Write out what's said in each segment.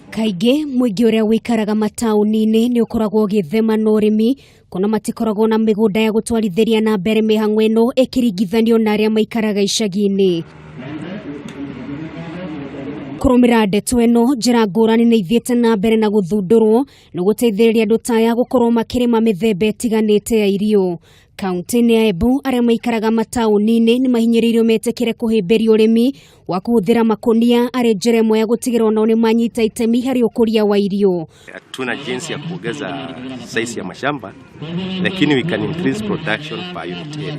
Kaingĩ muingi uria wuikaraga matauni-ini ni ukoragwo ugithema na urimi kuna matikoragwo na migunda ya gutwarithiria na mbere mihang'o ĩno ikiringithanio na aria maikaraga icagi-ini. Kurumira ndeto ĩno, njira ngũrani nĩ ithiĩte na mbere na guthundurwo na guteithĩrĩria andũ taya gukorwo makirima mĩthemba ĩtiganĩte ya irio. Kaunti-inĩ ya Embu, aria maikaraga matauni-ini ni mahinyĩrĩirio metikire kuhimbiria urimi wa kuhuthira makunia arĩ njĩra ĩmwe ya gutigirira onao ni manyita itemi harĩ ukuria wa irio. Hatuna jinsi ya kuongeza size ya mashamba, lakini we can increase production per unit area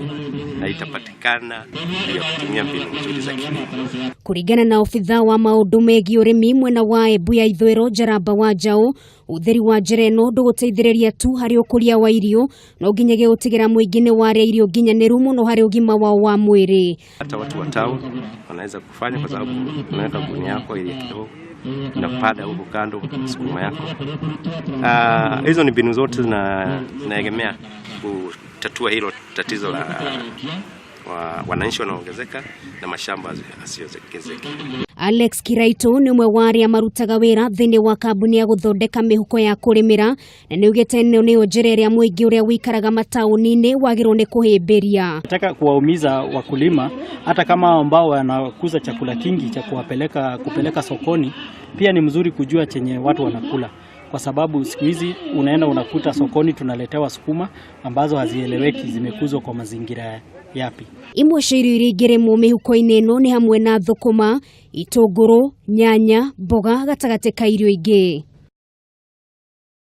na itapatikana bila kutumia mbinu nzuri za kilimo. Kuringana na Abithaa wa maundu megie urimi mwena wa Embu ya ithuiro Jaramba wa Jau, utheri wa njira ĩno ndũgũteithĩrĩria tu harĩ ukuria wa irio, no nginyage gũtigĩra mũingĩ nĩ warĩa irio nginyanĩru mũno harĩ ũgima wao wa mwĩrĩ. Hata watu wa town wanaweza kufanya kwa sababu unaweka ngunia yako ile kidogo na pada huko kando sukuma yako. Hizo ni mbinu zote zinaegemea kutatua hilo tatizo la wananchi wanaongezeka na mashamba yasiyoongezeka. Alex Kiraito ni umwe wa aria marutaga wira thĩinĩ wa kambuni ya guthondeka mihuko ya kurimira na niugite nĩyo njĩra ĩrĩa mũingĩ ũrĩa wikaraga matauni-ini wagĩrĩirwo nĩ kuhĩmbĩria. Nataka kuwaumiza wakulima hata kama ambao wanakuza chakula kingi cha kupeleka sokoni, pia ni mzuri kujua chenye watu wanakula. Kwa sababu siku hizi unaenda unakuta sokoni tunaletewa sukuma ambazo hazieleweki zimekuzwa kwa mazingira yapi. Imwe cia irio iria ingĩrĩmwo mĩhuko-inĩ ĩno nĩ hamwe na thũkũma, itũngũrũ, nyanya, mboga gatagatĩ ka irio ingĩ.